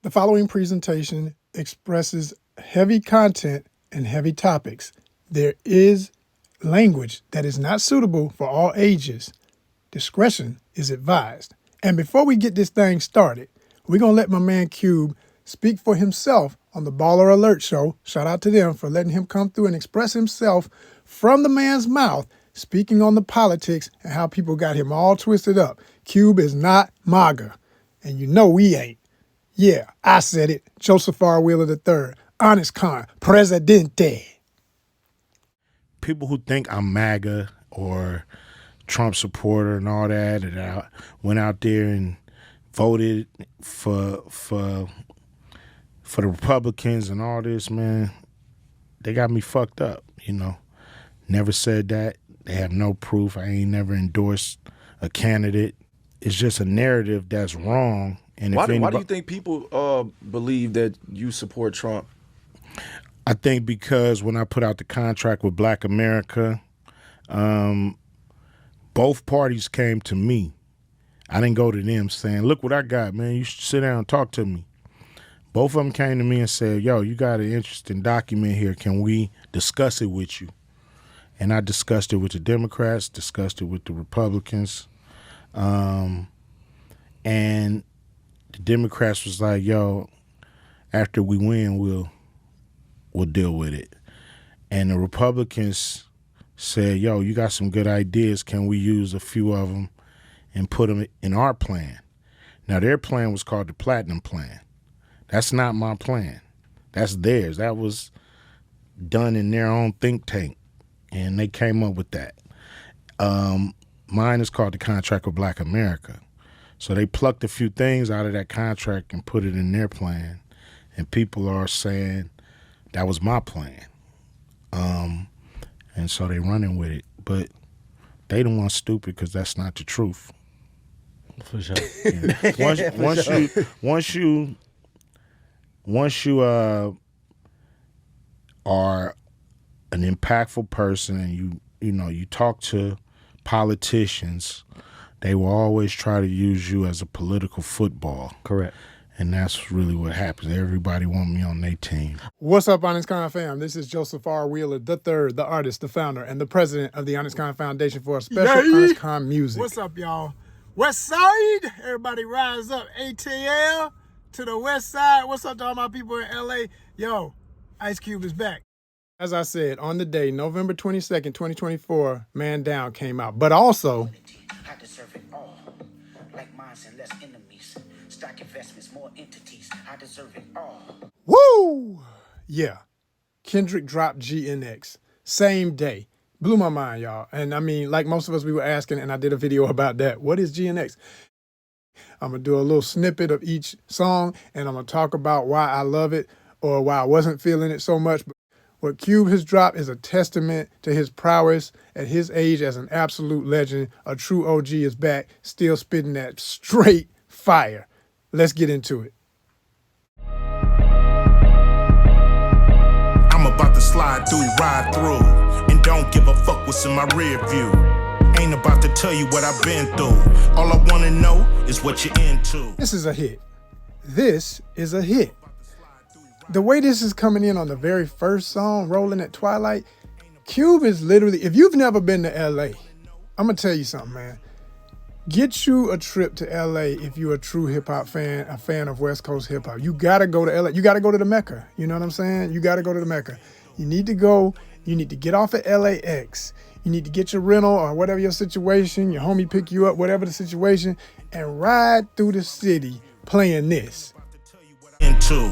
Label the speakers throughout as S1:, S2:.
S1: The following presentation expresses heavy content and heavy topics. There is language that is not suitable for all ages. Discretion is advised. And before we get this thing started, we're going to let my man Cube speak for himself on the Baller Alert Show. Shout out to them for letting him come through and express himself from the man's mouth, speaking on the politics and how people got him all twisted up. Cube is not MAGA, and you know we ain't. Yeah, I said it. Joseph R. Wheeler III, ONYXCON, Presidente.
S2: People who think I'm MAGA or Trump supporter and all that, and I went out there and voted for the Republicans and all this, man, they got me fucked up, you know. Never said that. They have no proof. I ain't never endorsed a candidate. It's just a narrative that's wrong. And
S3: why do you think people believe that you support Trump?
S2: I think because when I put out the contract with Black America, both parties came to me. I didn't go to them saying, look what I got, man. You should sit down and talk to me. Both of them came to me and said, yo, you got an interesting document here. Can we discuss it with you? And I discussed it with the Democrats, discussed it with the Republicans. And the Democrats was like, yo, after we win, we'll deal with it. And the Republicans said, yo, you got some good ideas. Can we use a few of them and put them in our plan? Now, their plan was called the Platinum Plan. That's not my plan. That's theirs. That was done in their own think tank, and they came up with that. Mine is called the Contract with Black America. So they plucked a few things out of that contract and put it in their plan, and people are saying that was my plan. And so they running with it. But they the ones stupid because that's not the truth.
S4: For sure.
S2: Yeah. Once you are an impactful person and you talk to politicians, they will always try to use you as a political football.
S4: Correct.
S2: And that's really what happens. Everybody want me on their team.
S1: What's up, ONYXCON fam? This is Joseph R. Wheeler III, the artist, the founder, and the president of the ONYXCON Foundation for a special ONYXCON music. What's up, y'all? West Side, everybody rise up. ATL to the West Side. What's up to all my people in LA? Yo, Ice Cube is back. As I said, on the day, November 22nd, 2024, Man Down came out. But also,
S5: I deserve it all. Like minds and less enemies. Stock investments, more entities. I deserve it all.
S1: woo! Yeah, Kendrick dropped GNX. Same day. Blew my mind, y'all. And I mean, like most of us, we were asking, and I did a video about that. What is GNX? I'm going to do a little snippet of each song, and I'm going to talk about why I love it or why I wasn't feeling it so much. But what Cube has dropped is a testament to his prowess at his age as an absolute legend. A true OG is back, still spitting that straight fire. Let's get into it.
S6: I'm about to slide through, ride through, and don't give a fuck what's in my rear view. Ain't about to tell you what I've been through. All I wanna know is what you're into.
S1: This is a hit. This is a hit. The way this is coming in on the very first song, Rolling at Twilight, Cube is literally, if you've never been to LA, I'm gonna tell you something, man. Get you a trip to LA if you're a true hip hop fan, a fan of West Coast hip hop. You gotta go to LA. You gotta go to the Mecca. You know what I'm saying? You gotta go to the Mecca. You need to go, you need to get off at LAX. You need to get your rental or whatever your situation, your homie pick you up, whatever the situation, and ride through the city playing this.
S6: Into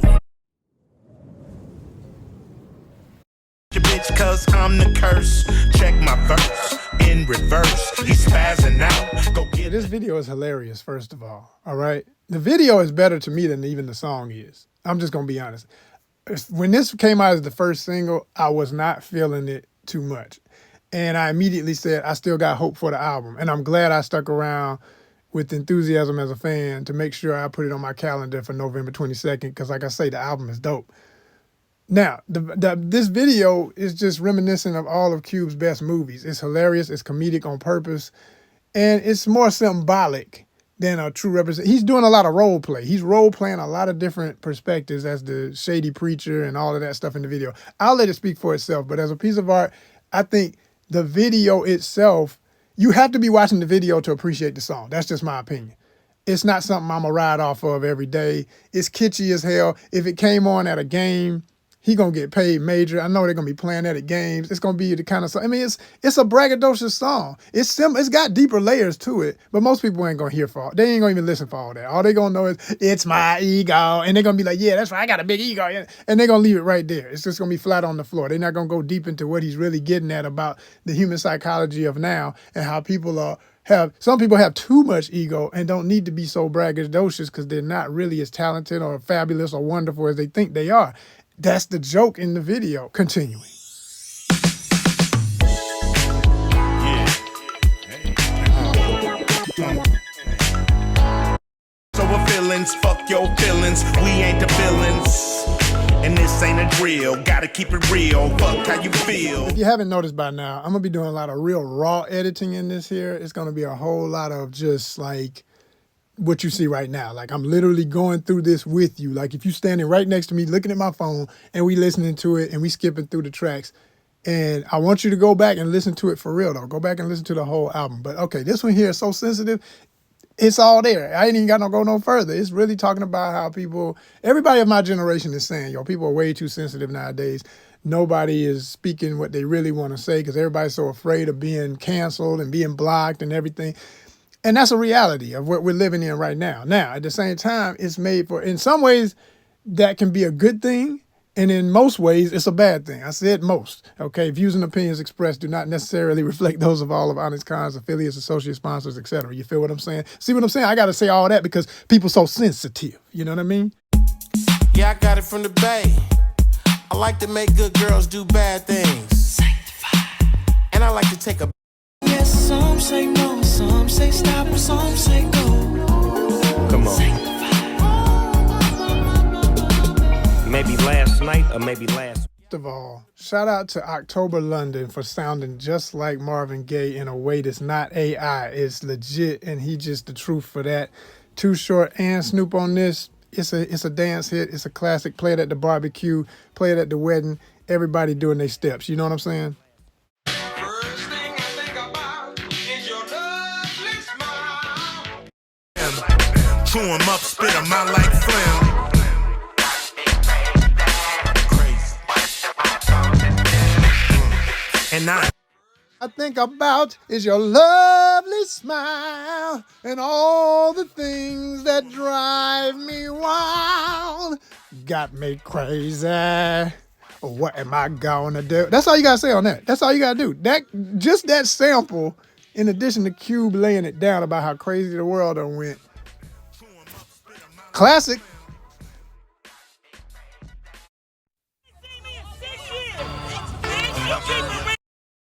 S6: your bitch, cause I'm the curse. Check my verse in reverse. He's spazzing out. Go get
S1: This video is hilarious, first of all right? The video is better to me than even the song is. I'm just gonna be honest. When this came out as the first single, I was not feeling it too much. And I immediately said, I still got hope for the album. And I'm glad I stuck around with enthusiasm as a fan to make sure I put it on my calendar for November 22nd, because like I say, the album is dope. Now, this video is just reminiscent of all of Cube's best movies. It's hilarious, it's comedic on purpose, and it's more symbolic than a true represent. He's doing a lot of role play. He's role playing a lot of different perspectives as the shady preacher and all of that stuff in the video. I'll let it speak for itself, but as a piece of art, I think the video itself, you have to be watching the video to appreciate the song. That's just my opinion. It's not something I'm going to ride off of every day. It's kitschy as hell. If it came on at a game, he going to get paid major. I know they're going to be playing that at games. It's going to be the kind of song. I mean, it's a braggadocious song. It's got deeper layers to it, but most people ain't going to hear for all. They ain't going to even listen for all that. All they going to know is, it's my ego. And they're going to be like, yeah, that's right. I got a big ego. And they're going to leave it right there. It's just going to be flat on the floor. They're not going to go deep into what he's really getting at about the human psychology of now and how people some people have too much ego and don't need to be so braggadocious because they're not really as talented or fabulous or wonderful as they think they are. That's the joke in the video. Continuing.
S6: So we're feelings, fuck your feelings. We ain't the villains. And this ain't a drill. Gotta keep it real. Fuck how you feel.
S1: If you haven't noticed by now, I'm gonna be doing a lot of real raw editing in this here. It's gonna be a whole lot of just like what you see right now. Like I'm literally going through this with you. Like if you standing right next to me looking at my phone and we listening to it and we skipping through the tracks. And I want you to go back and listen to it for real though. Go back and listen to the whole album. But okay, this one here is so sensitive. It's all there. I ain't even got to go no further. It's really talking about how everybody of my generation is saying, yo, people are way too sensitive nowadays. Nobody is speaking what they really want to say because everybody's so afraid of being canceled and being blocked and everything. And that's a reality of what we're living in right now. Now, at the same time, it's made for, in some ways, that can be a good thing. And in most ways, it's a bad thing. I said most, okay? Views and opinions expressed do not necessarily reflect those of all of ONYXCON's affiliates, associates, sponsors, etc. You feel what I'm saying? See what I'm saying? I got to say all that because people so sensitive. You know what I mean?
S7: Yeah, I got it from the Bay. I like to make good girls do bad things. And I like to take a...
S8: Yes, some say no, some say stop, and some say go.
S9: Come on. Maybe last night or maybe last.
S1: First of all, shout out to October London for sounding just like Marvin Gaye in a way that's not AI. It's legit, and he just the truth for that. Too Short and Snoop on this. It's a dance hit. It's a classic. Play it at the barbecue. Play it at the wedding. Everybody doing their steps. You know what I'm saying?
S7: First thing I think about is your lovely smile.
S6: Chew 'em up, spit 'em out like phlegm. And I
S1: think about is your lovely smile and all the things that drive me wild. Got me crazy. What am I gonna do? That's all you gotta say on that. That's all you gotta do. Just that sample, in addition to Cube laying it down about how crazy the world done went. Classic.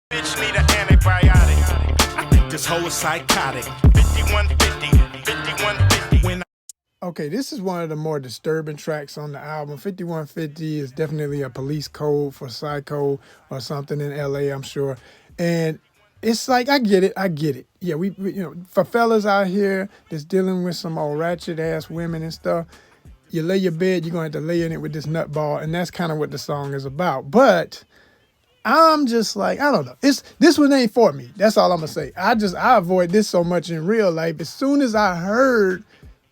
S6: bitch need an antibiotic. I think this hoe is psychotic. 5150, 5150. When
S1: Okay, this is one of the more disturbing tracks on the album. 5150 is definitely a police code for psycho or something in LA, I'm sure. And it's like, I get it. Yeah, we for fellas out here that's dealing with some old ratchet ass women and stuff, you lay your bed, you're gonna have to lay in it with this nutball, and that's kind of what the song is about. But I'm just like, I don't know. This one ain't for me. That's all I'm gonna say. I avoid this so much in real life. As soon as I heard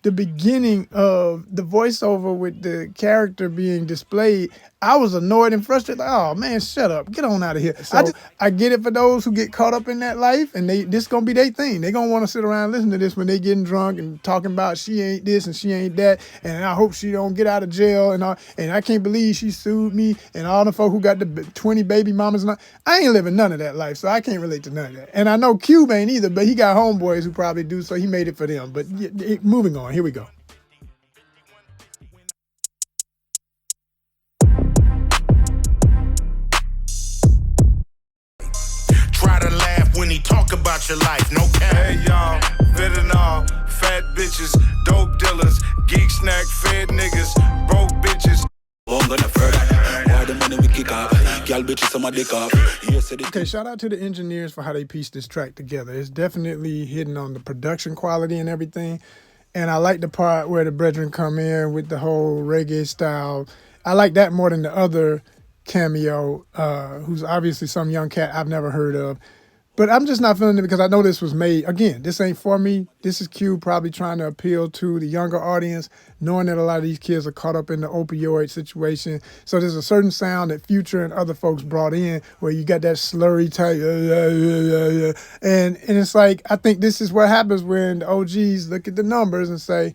S1: the beginning of the voiceover with the character being displayed, I was annoyed and frustrated. Like, oh man, shut up, get on out of here. So I get it for those who get caught up in that life, and this gonna be their thing. They gonna want to sit around and listen to this when they getting drunk and talking about she ain't this and she ain't that, and I hope she don't get out of jail and I can't believe she sued me and all the folk who got the 20 baby mamas. And I ain't living none of that life, so I can't relate to none of that. And I know Cube ain't either, but he got homeboys who probably do, so he made it for them. But moving on, here we go.
S6: when he talk about your life, no cap.
S10: Hey y'all, fentanyl, fat bitches, dope dealers, geek snack, fed niggas, broke bitches.
S11: I'm gonna further. Why the money we kick up? Girl, Tell bitches some my dick off. Here said it.
S1: Okay, shout out to the engineers for how they pieced this track together. It's definitely hitting on the production quality and everything. And I like the part where the brethren come in with the whole reggae style. I like that more than the other cameo, who's obviously some young cat I've never heard of. But I'm just not feeling it because I know this was made. Again, this ain't for me. This is Q probably trying to appeal to the younger audience, knowing that a lot of these kids are caught up in the opioid situation. So there's a certain sound that Future and other folks brought in where you got that slurry type. And it's like, I think this is what happens when the OGs look at the numbers and say,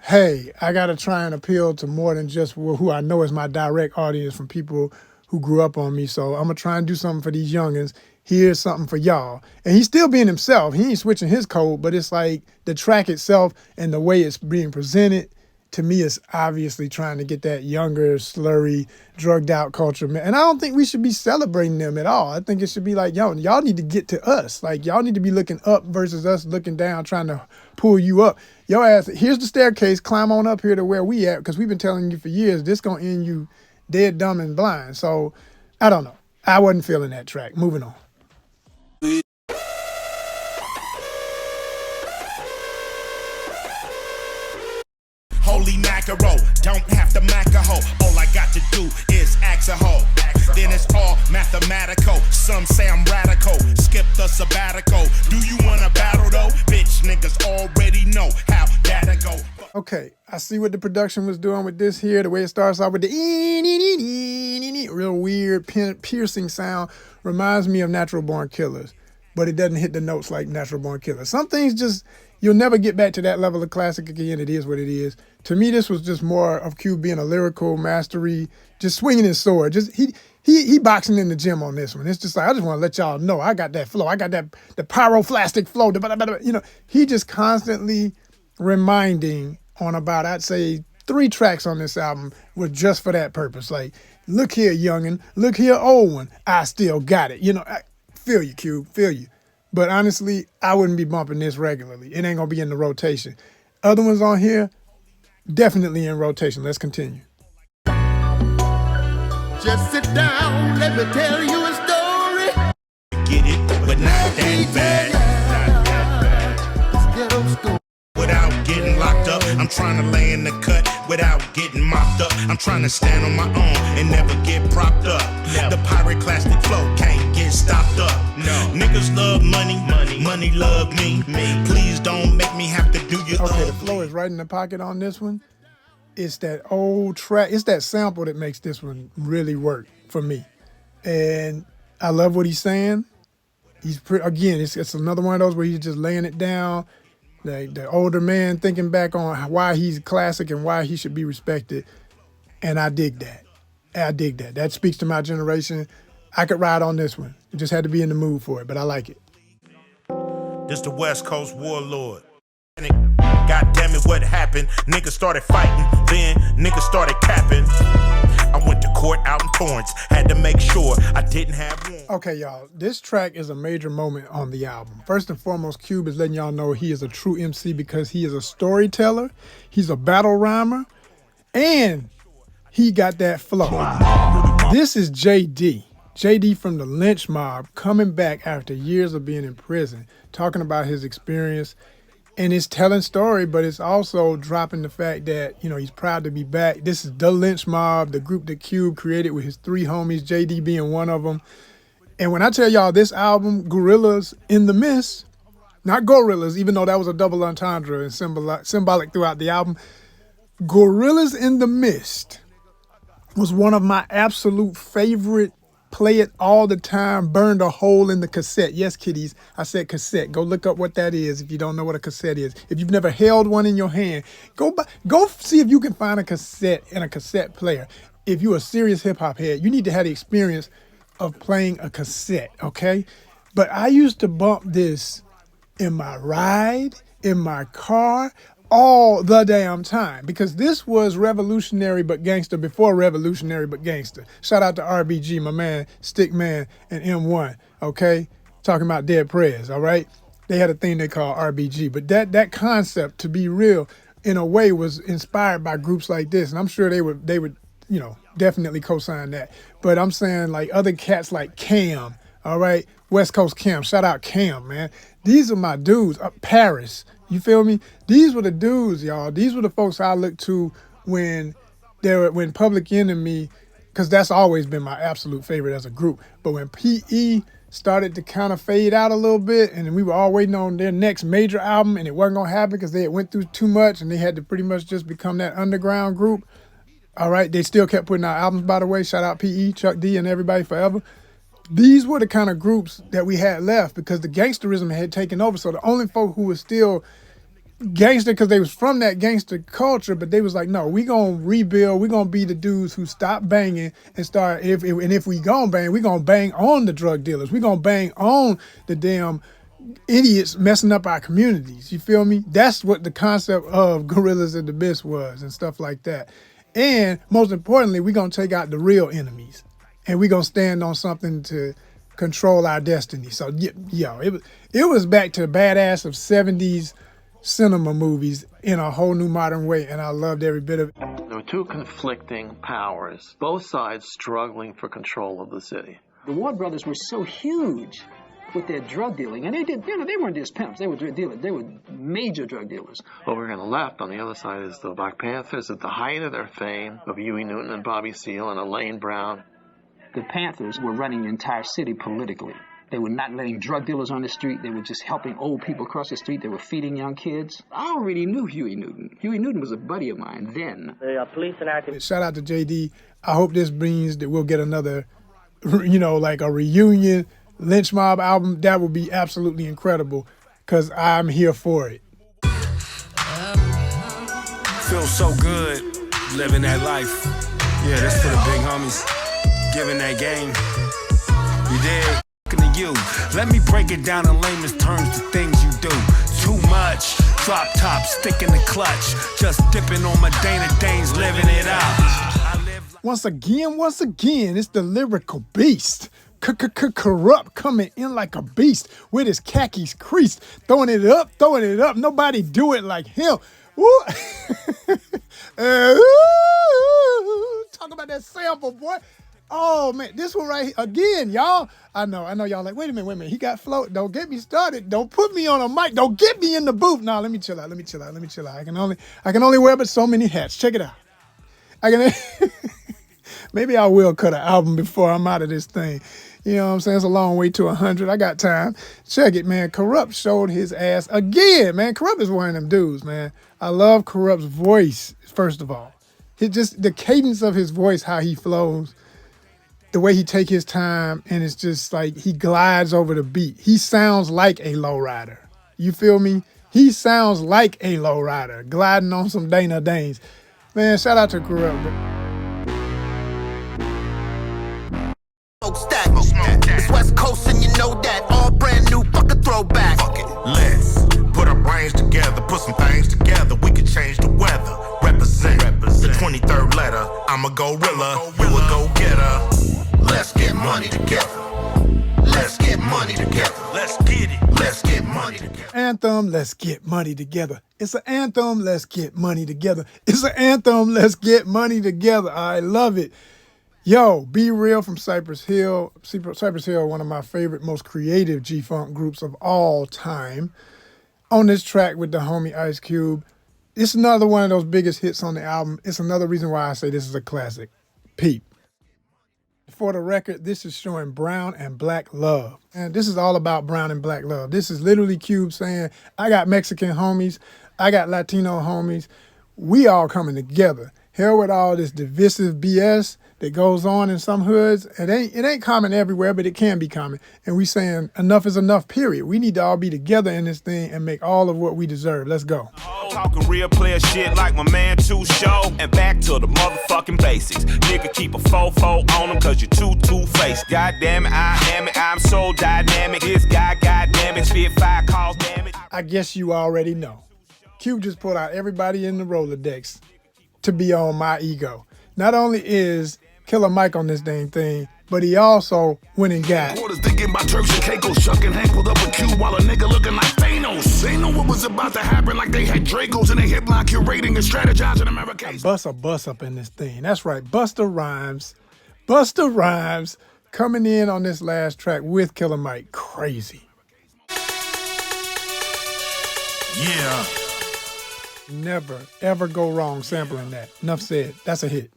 S1: hey, I got to try and appeal to more than just who I know is my direct audience from people who grew up on me. So I'm going to try and do something for these youngins. Here's something for y'all. And he's still being himself. He ain't switching his code, but it's like the track itself and the way it's being presented, to me, is obviously trying to get that younger, slurry, drugged out culture. And I don't think we should be celebrating them at all. I think it should be like, yo, y'all need to get to us. Like, y'all need to be looking up versus us looking down, trying to pull you up. Yo ass, here's the staircase, climb on up here to where we at, because we've been telling you for years, this gonna end you dead, dumb, and blind. So, I don't know. I wasn't feeling that track. Moving on.
S6: Holy mackerel, don't have to mac a hoe. All I got to do is axe a hoe. Then it's all mathematical. Some say I'm radical. Skip the sabbatical. Do you wanna battle though? Bitch, niggas already know how that'll go.
S1: Okay, I see what the production was doing with this here. The way it starts out with the real weird, piercing sound reminds me of Natural Born Killers, but it doesn't hit the notes like Natural Born Killers. Some things just, you'll never get back to that level of classic again. It is what it is. To me, this was just more of Q being a lyrical mastery, just swinging his sword. Just he boxing in the gym on this one. It's just like, I just want to let y'all know I got that flow. I got that the pyroclastic flow. You know, he just constantly reminding on about, I'd say, 3 tracks on this album were just for that purpose. Like, look here, youngin', look here, old one, I still got it. You know, I feel you, Q, feel you. But honestly, I wouldn't be bumping this regularly. It ain't gonna be in the rotation. Other ones on here, definitely in rotation. Let's continue.
S7: Just sit down, let me tell you a story.
S6: Get it, but not that bad. Without getting locked up, I'm trying to lay in the cut without getting mopped up. I'm trying to stand on my own and never get propped up. The pyroclastic flow can't get stopped up. No. Niggas love money, money love me. Please don't make me have to do your
S1: Okay, the flow is right in the pocket on this one. It's that old track. It's that sample that makes this one really work for me. And I love what he's saying. Again, it's another one of those where he's just laying it down. The older man thinking back on why he's classic and why he should be respected. And I dig that. I dig that. That speaks to my generation. I could ride on this one. I just had to be in the mood for it, but I like it.
S6: This the West Coast warlord. God damn it, what happened? Niggas started fighting, then niggas started capping. I went to court out in Torrance, had to make sure I didn't have one.
S1: Okay, y'all, this track is a major moment on the album. First and foremost, Cube is letting y'all know he is a true MC because he is a storyteller, he's a battle rhymer, and he got that flow. This is JD. JD from the Lynch Mob coming back after years of being in prison, talking about his experience. And it's telling story, but it's also dropping the fact that, you know, he's proud to be back. This is the Lynch Mob, the group that Cube created with his 3 homies, JD being one of them. And when I tell y'all this album, Gorillas in the Mist, not Gorillas, even though that was a double entendre and symbolic throughout the album, Gorillas in the Mist was one of my absolute favorite, play it all the time, burned a hole in the cassette. Yes, kiddies, I said cassette. Go look up what that is if you don't know what a cassette is. If you've never held one in your hand, go see if you can find a cassette in a cassette player. If you're a serious hip-hop head, you need to have the experience of playing a cassette, okay? But I used to bump this in my ride, in my car, all the damn time, because this was revolutionary but gangster before revolutionary but gangster. Shout out to RBG, my man, Stickman, and M1, okay? Talking about Dead Prez, all right? They had a thing they call RBG, but that concept, to be real, in a way was inspired by groups like this, and I'm sure they would definitely co-sign that. But I'm saying like other cats like Cam, all right? West Coast Cam, shout out Cam, man. These are my dudes. Paris, you feel me? These were the dudes, y'all. These were the folks I looked to when Public Enemy, because that's always been my absolute favorite as a group. But when PE started to kind of fade out a little bit, and we were all waiting on their next major album, and it wasn't gonna happen because they had went through too much, and they had to pretty much just become that underground group. All right, they still kept putting out albums, by the way. Shout out PE, Chuck D, and everybody forever. These were the kind of groups that we had left because the gangsterism had taken over. So the only folk who was still gangster because they was from that gangster culture, but they was like, no, we gonna rebuild. We gonna be the dudes who stop banging and start. If we gonna bang, we gonna bang on the drug dealers. We gonna bang on the damn idiots messing up our communities. You feel me? That's what the concept of Gorillas and the Abyss was and stuff like that. And most importantly, we gonna take out the real enemies, and we gonna stand on something to control our destiny. So it was back to the badass of 70s cinema movies in a whole new modern way, and I loved every bit of it.
S12: There were two conflicting powers, both sides struggling for control of the city.
S13: The Ward brothers were so huge with their drug dealing, and they weren't just pimps, they were drug dealers, they were major drug dealers.
S12: Over on the left, on the other side, is the Black Panthers at the height of their fame, of Huey Newton and Bobby Seale and Elaine Brown.
S13: The Panthers were running the entire city politically. They were not letting drug dealers on the street. They were just helping old people cross the street. They were feeding young kids. I already knew Huey Newton. Huey Newton was a buddy of mine then.
S9: Police and active.
S1: Shout out to JD. I hope this means that we'll get another, like a reunion Lynch Mob album. That would be absolutely incredible because I'm here for it.
S10: Feels so good living that life. Yeah, that's for the big homies. Giving that game. You did. To you. Let me break it down in layman's terms, the things you do. Too much. Drop top, stick in the clutch. Just dipping on my Dana Danes, living it out.
S1: Once again, it's the lyrical beast. Corrupt coming in like a beast with his khakis creased. Throwing it up. Nobody do it like him. Woo. Talk about that sample, boy. Oh, man, this one right here, again, y'all. I know y'all like, wait a minute. He got float. Don't get me started. Don't put me on a mic. Don't get me in the booth. No, let me chill out. I can only wear but so many hats. Check it out. Maybe I will cut an album before I'm out of this thing. You know what I'm saying? It's a long way to 100. I got time. Check it, man. Corrupt showed his ass again, man. Corrupt is one of them dudes, man. I love Corrupt's voice, first of all. The cadence of his voice, how he flows. The way he take his time, and it's just like he glides over the beat. He sounds like a lowrider. You feel me? He sounds like a lowrider, gliding on some Dana Danes. Man, shout out to Corrupt.
S6: It's West Coast and you know that. All brand new, fuck a throwback. Fuck it, let's put our brains together, put some things together. We can change the weather. Represent. The 23rd letter. I'm a gorilla, you a go-getter. Let's get money together. Let's get money together. Let's get it. Let's get money together.
S1: Anthem, let's get money together. It's an anthem, let's get money together. It's an anthem, let's get money together. I love it. Yo, Be Real from Cypress Hill. Cypress Hill, one of my favorite, most creative G-Funk groups of all time. On this track with the homie Ice Cube. It's another one of those biggest hits on the album. It's another reason why I say this is a classic. Peep. For the record, this is showing brown and black love. And this is all about brown and black love. This is literally Cube saying, I got Mexican homies, I got Latino homies. We all coming together. Hell with all this divisive BS that goes on in some hoods. It ain't common everywhere, but it can be common. And we saying enough is enough, period. We need to all be together in this thing and make all of what we deserve. Let's go.
S10: Talking real player shit like my man Too Show. And back to the motherfucking basics. Nigga, keep a fofo on them cause you're two-faced. God damn it, I'm so dynamic. This guy, god damn it, spit 5 calls, damn it.
S1: I guess you already know. Cube just put out everybody in the Rolodex to be on My Ego. Not only is Killer Mike on this dang thing, but he also went and got
S10: Quarters thinking about Turks and Caicos, shucking Hank pulled up a cube while a nigga looking like Thanos. They know what was about to happen, like they had Dracos and they hit block curating and strategizing America.
S1: bust a bus up in this thing. That's right, Busta Rhymes. Busta Rhymes coming in on this last track with Killer Mike. Crazy.
S10: Yeah.
S1: Never, ever go wrong sampling that. Enough said. That's a hit.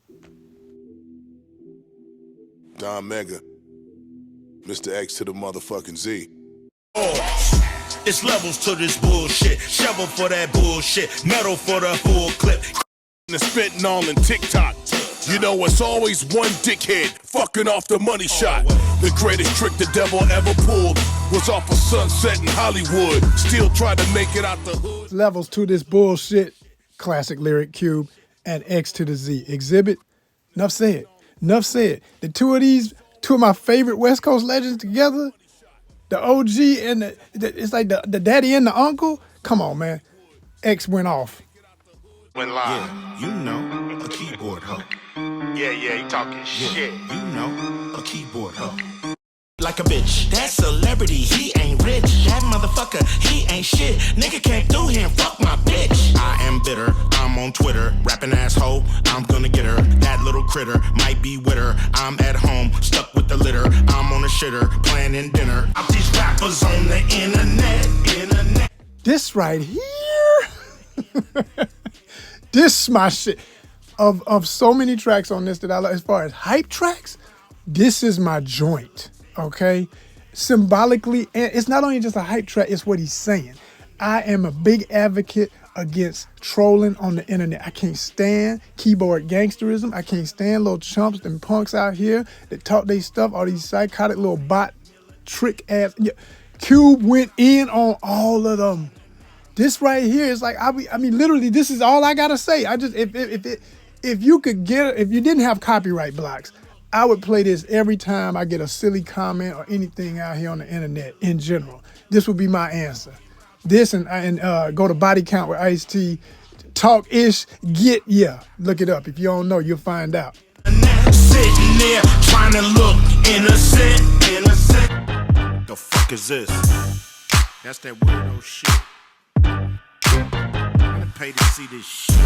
S14: Don Mega, Mr. X to the motherfucking Z.
S6: Oh, it's levels to this bullshit. Shovel for that bullshit. Metal for the full clip.
S14: The spitting all in TikTok. You know, it's always one dickhead fucking off the money shot. The greatest trick the devil ever pulled was off a Sunset in Hollywood. Still tried to make it out the hood.
S1: Levels to this bullshit. Classic Lyric Cube and X to the Z. Exhibit. Enough said. Enough said. The two of my favorite West Coast legends together, the OG and it's like the daddy and the uncle. Come on, man. X went off.
S6: Went live. Yeah, you know, a keyboard hoe. Yeah, he talking shit. You know, a keyboard hoe. Like a bitch, that celebrity, he ain't rich. That motherfucker, he ain't shit. Nigga can't do him, fuck my bitch. I am bitter, I'm on Twitter. Rapping asshole, I'm gonna get her. That little critter might be with her. I'm at home, stuck with the litter. I'm on a shitter, planning dinner. I'm these rappers on the internet.
S1: This right here. This my shit. Of so many tracks on this that I like, as far as hype tracks, this is my joint. Okay, symbolically, and it's not only just a hype track, it's what he's saying. I am a big advocate against trolling on the internet. I can't stand keyboard gangsterism. I can't stand little chumps and punks out here that talk they stuff, all these psychotic little bot trick ass. Yeah. Cube went in on all of them. This right here is like, I mean, literally, this is all I gotta say. I just, if you didn't have copyright blocks, I would play this every time I get a silly comment or anything out here on the internet in general. This would be my answer. This and go to Body Count with Ice-T, talk-ish, look it up. If you don't know, you'll find out.
S6: Sitting there trying to look innocent. The fuck is this? That's that weirdo shit. I'm gonna pay to see this shit.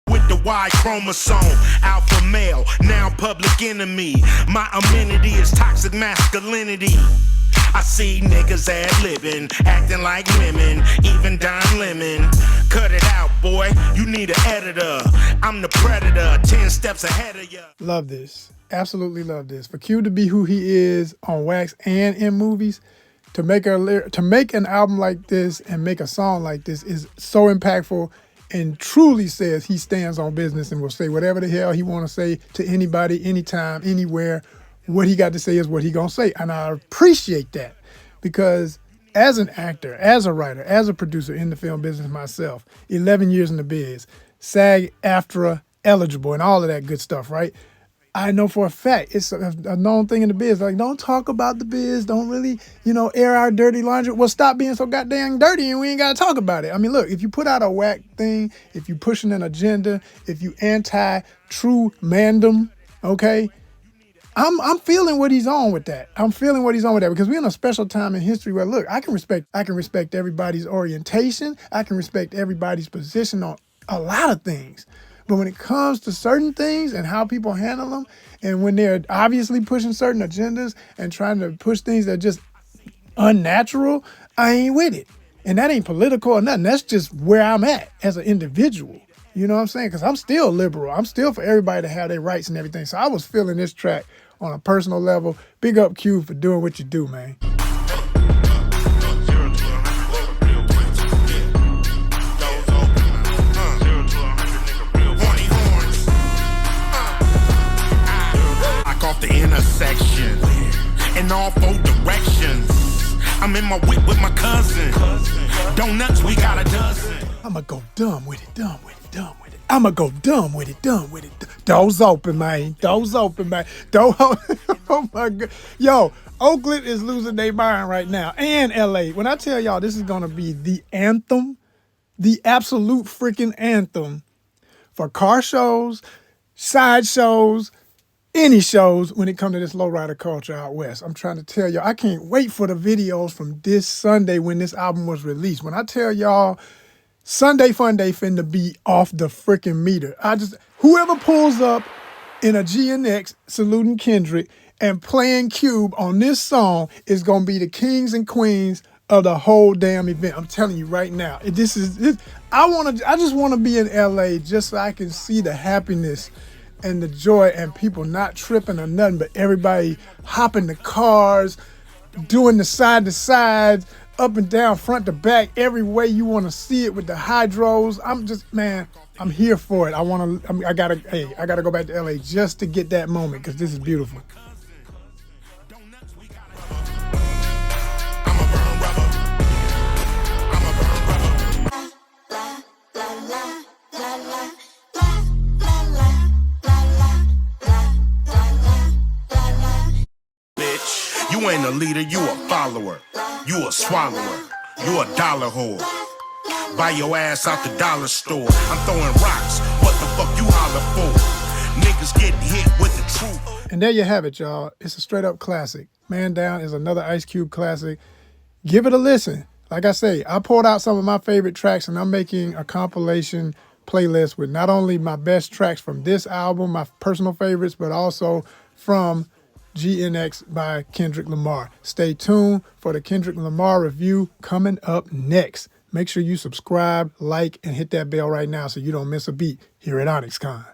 S6: With the Y chromosome, alpha male, now public enemy. My amenity is toxic masculinity. I see niggas ad-libbing, acting like women, even Don Lemon. Cut it out, boy, you need an editor. I'm the predator, 10 steps ahead of ya.
S1: Love this, absolutely love this. For Q to be who he is on wax and in movies, to make an album like this and make a song like this is so impactful. And truly says he stands on business and will say whatever the hell he want to say to anybody, anytime, anywhere. What he got to say is what he gonna say. And I appreciate that because as an actor, as a writer, as a producer in the film business myself, 11 years in the biz, SAG-AFTRA eligible and all of that good stuff, right? I know for a fact, it's a known thing in the biz. Like, don't talk about the biz. Don't really, air our dirty laundry. Well, stop being so goddamn dirty and we ain't got to talk about it. I mean, look, if you put out a whack thing, if you pushing an agenda, if you anti-true mandem, okay, I'm feeling what he's on with that. I'm feeling what he's on with that because we're in a special time in history where, look, I can respect everybody's orientation. I can respect everybody's position on a lot of things. But when it comes to certain things and how people handle them, and when they're obviously pushing certain agendas and trying to push things that are just unnatural, I ain't with it. And that ain't political or nothing. That's just where I'm at as an individual. You know what I'm saying? Because I'm still liberal. I'm still for everybody to have their rights and everything. So I was feeling this track on a personal level. Big up Q for doing what you do, man.
S6: Off the intersection in all 4 directions. I'm in my whip with my cousin. Donuts, we got a dozen.
S1: I'ma go dumb with it, dumb with it, dumb with it. I'ma go dumb with it, dumb with it. Doors open, man. Doors open, man. Oh my God. Yo, Oakland is losing their mind right now. And LA. When I tell y'all this is gonna be the anthem, the absolute freaking anthem for car shows, side shows, any shows when it comes to this lowrider culture out west. I'm trying to tell y'all, I can't wait for the videos from this Sunday when this album was released. When I tell y'all, Sunday Fun Day finna be off the freaking meter. Whoever pulls up in a GNX saluting Kendrick and playing Cube on this song is gonna be the kings and queens of the whole damn event. I'm telling you right now. I just wanna be in LA just so I can see the happiness and the joy and people not tripping or nothing, but everybody hopping the cars, doing the side to sides, up and down, front to back, every way you want to see it with the hydros. I'm here for it. I gotta go back to LA just to get that moment because this is beautiful.
S6: Bitch, you ain't a leader, you a follower. You a swallower. You a dollar whore. Buy your ass out the dollar store. I'm throwing rocks. What the fuck you holler for? Niggas getting hit with the truth.
S1: And there you have it, y'all. It's a straight up classic. Man Down is another Ice Cube classic. Give it a listen. Like I say, I pulled out some of my favorite tracks and I'm making a compilation playlist with not only my best tracks from this album, my personal favorites, but also from GNX by Kendrick Lamar. Stay tuned for the Kendrick Lamar review coming up next. Make sure you subscribe, like, and hit that bell right now so you don't miss a beat here at ONYXCON.